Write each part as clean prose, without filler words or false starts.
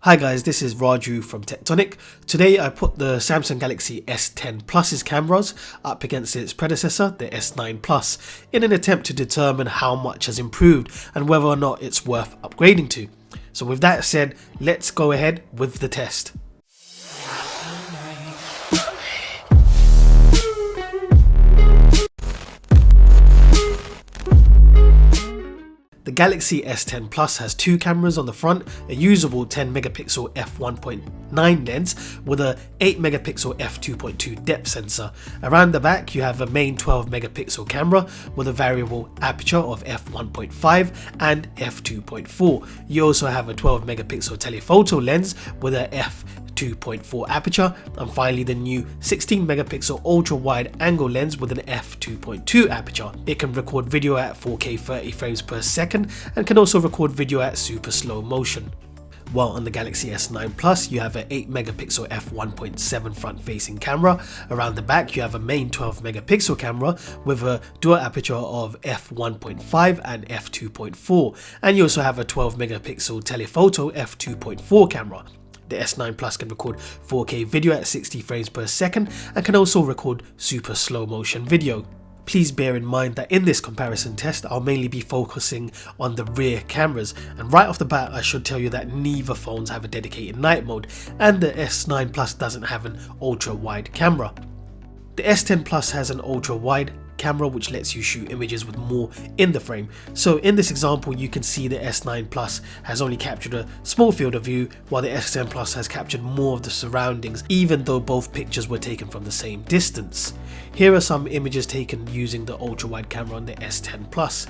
Hi guys, this is Raju from Tectonic. Today I put the Samsung Galaxy S10 Plus's cameras up against its predecessor, the S9 Plus, in an attempt to determine how much has improved and whether or not it's worth upgrading to. So with that said, let's go ahead with the test. The Galaxy S10 Plus has two cameras on the front, a usable 10 megapixel f1.9 lens with a 8 megapixel f2.2 depth sensor. Around the back you have a main 12 megapixel camera with a variable aperture of f1.5 and f2.4. You also have a 12 megapixel telephoto lens with a f2.4 aperture, and finally the new 16 megapixel ultra wide angle lens with an f2.2 aperture. It can record video at 4K 30 frames per second and can also record video at super slow motion. While on the Galaxy S9 Plus you have an 8 megapixel f1.7 front facing camera. Around the back you have a main 12 megapixel camera with a dual aperture of f1.5 and f2.4, and you also have a 12 megapixel telephoto f2.4 camera. The S9 Plus can record 4K video at 60 frames per second and can also record super slow motion video. Please bear in mind that in this comparison test I'll mainly be focusing on the rear cameras, and right off the bat I should tell you that neither phones have a dedicated night mode and the S9 Plus doesn't have an ultra wide camera. The S10 Plus has an ultra wide camera which lets you shoot images with more in the frame. So in this example you can see the S9 Plus has only captured a small field of view while the S10 Plus has captured more of the surroundings, even though both pictures were taken from the same distance. Here are some images taken using the ultra wide camera on the S10 Plus.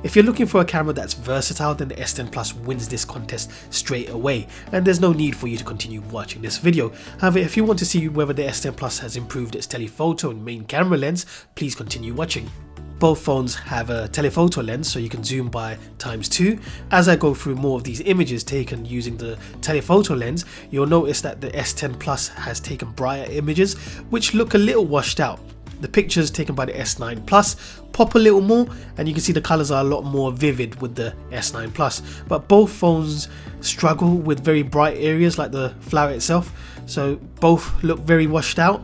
If you're looking for a camera that's versatile, then the S10 Plus wins this contest straight away, and there's no need for you to continue watching this video. However, if you want to see whether the S10 Plus has improved its telephoto and main camera lens, please continue watching. Both phones have a telephoto lens, so you can zoom by ×2. As I go through more of these images taken using the telephoto lens, you'll notice that the S10 Plus has taken brighter images which look a little washed out. The pictures taken by the S9 Plus pop a little more, and you can see the colours are a lot more vivid with the S9 Plus, but both phones struggle with very bright areas like the flower itself, so both look very washed out.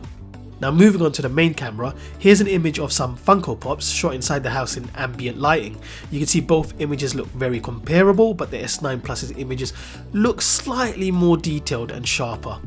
Now moving on to the main camera, here's an image of some Funko Pops shot inside the house in ambient lighting. You can see both images look very comparable, but the S9 Plus's images look slightly more detailed and sharper.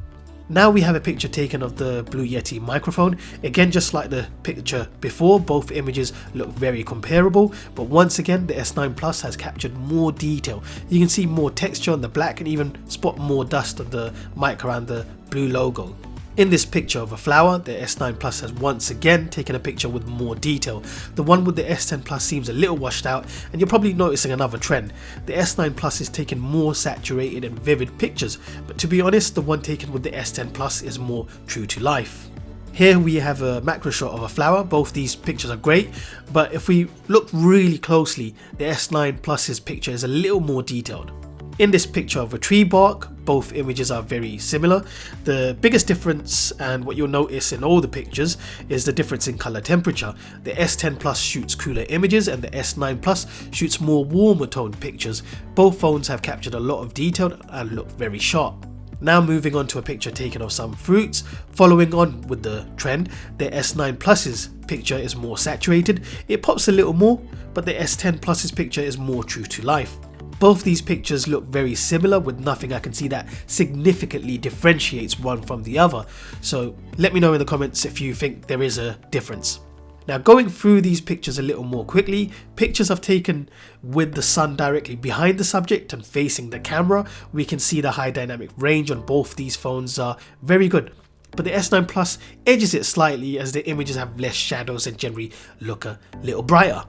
Now we have a picture taken of the Blue Yeti microphone. Again, just like the picture before, both images look very comparable, but once again the S9 Plus has captured more detail. You can see more texture on the black and even spot more dust on the mic around the blue logo. In this picture of a flower, the S9 Plus has once again taken a picture with more detail. The one with the S10 Plus seems a little washed out, and you're probably noticing another trend. The S9 Plus is taking more saturated and vivid pictures, but to be honest, the one taken with the S10 Plus is more true to life. Here we have a macro shot of a flower. Both these pictures are great, but if we look really closely, the S9 Plus's picture is a little more detailed. In this picture of a tree bark, both images are very similar. The biggest difference, and what you'll notice in all the pictures, is the difference in color temperature. The S10 Plus shoots cooler images and the S9 Plus shoots more warmer toned pictures. Both phones have captured a lot of detail and look very sharp. Now moving on to a picture taken of some fruits. Following on with the trend, the S9 Plus's picture is more saturated. It pops a little more, but the S10 Plus's picture is more true to life. Both these pictures look very similar, with nothing I can see that significantly differentiates one from the other, so let me know in the comments if you think there is a difference. Now going through these pictures a little more quickly, pictures I've taken with the sun directly behind the subject and facing the camera. We can see the high dynamic range on both these phones are very good, but the S9 Plus edges it slightly as the images have less shadows and generally look a little brighter.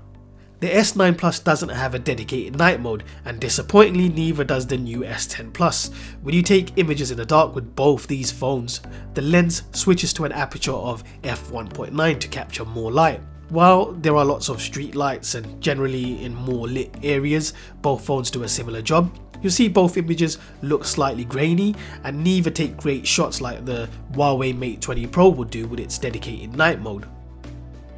The S9 Plus doesn't have a dedicated night mode, and disappointingly neither does the new S10 Plus. When you take images in the dark with both these phones, the lens switches to an aperture of f1.9 to capture more light. While there are lots of street lights and generally in more lit areas, both phones do a similar job. You'll see both images look slightly grainy, and neither take great shots like the Huawei Mate 20 Pro would do with its dedicated night mode.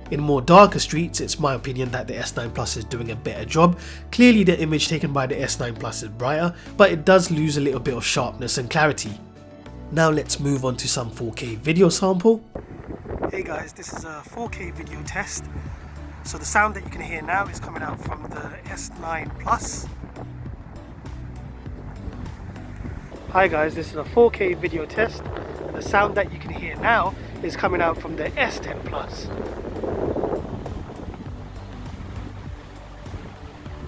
In more darker streets, it's my opinion that the S9 Plus is doing a better job. Clearly the image taken by the S9 Plus is brighter, but it does lose a little bit of sharpness and clarity. Now let's move on to some 4K video sample. Hey guys, this is a 4K video test. So the sound that you can hear now is coming out from the S9 Plus. Hi guys, this is a 4K video test. The sound that you can hear now is coming out from the S10 Plus.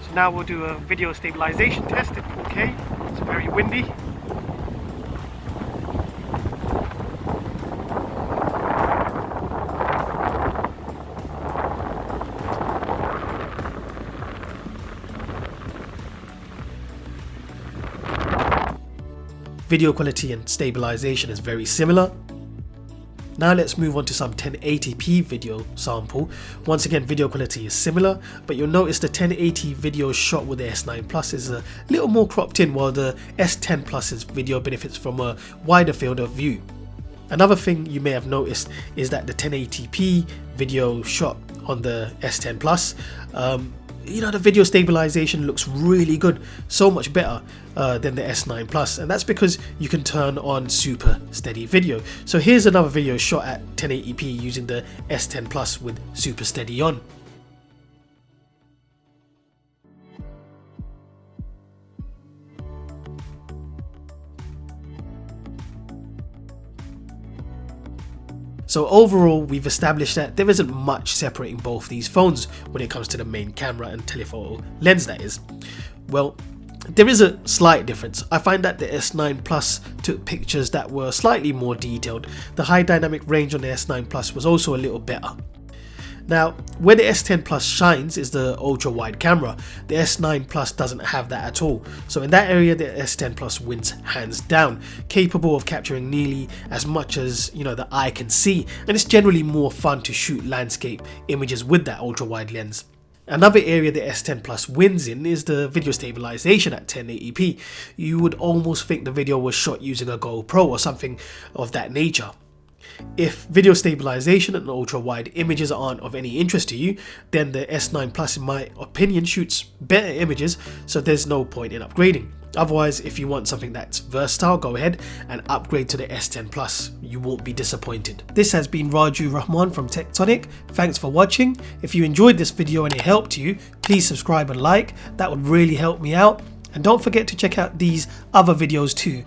So now we'll do a video stabilization test in 4K. It's very windy. Video quality and stabilization is very similar. Now let's move on to some 1080p video sample. Once again, video quality is similar, but you'll notice the 1080 video shot with the S9 Plus is a little more cropped in, while the S10 Plus's video benefits from a wider field of view. Another thing you may have noticed is that the 1080p video shot on the S10 Plus, the video stabilization looks really good, so much better than the S9 Plus, and that's because you can turn on super steady video. So here's another video shot at 1080p using the S10 Plus with super steady on. So overall, we've established that there isn't much separating both these phones when it comes to the main camera and telephoto lens, that is. Well, there is a slight difference. I find that the S9 Plus took pictures that were slightly more detailed. The high dynamic range on the S9 Plus was also a little better. Now, where the S10 Plus shines is the ultra wide camera. The S9 Plus doesn't have that at all. So in that area, the S10 Plus wins hands down, capable of capturing nearly as much as the eye can see, and it's generally more fun to shoot landscape images with that ultra wide lens. Another area the S10 Plus wins in is the video stabilization at 1080p. You would almost think the video was shot using a GoPro or something of that nature. If video stabilization and ultra wide images aren't of any interest to you, then the S9 Plus in my opinion shoots better images, so there's no point in upgrading. Otherwise, if you want something that's versatile, go ahead and upgrade to the S10 Plus. You won't be disappointed. This has been Raju Rahman from Tectonic. Thanks for watching. If you enjoyed this video and it helped you, please subscribe and like. That would really help me out. And don't forget to check out these other videos too.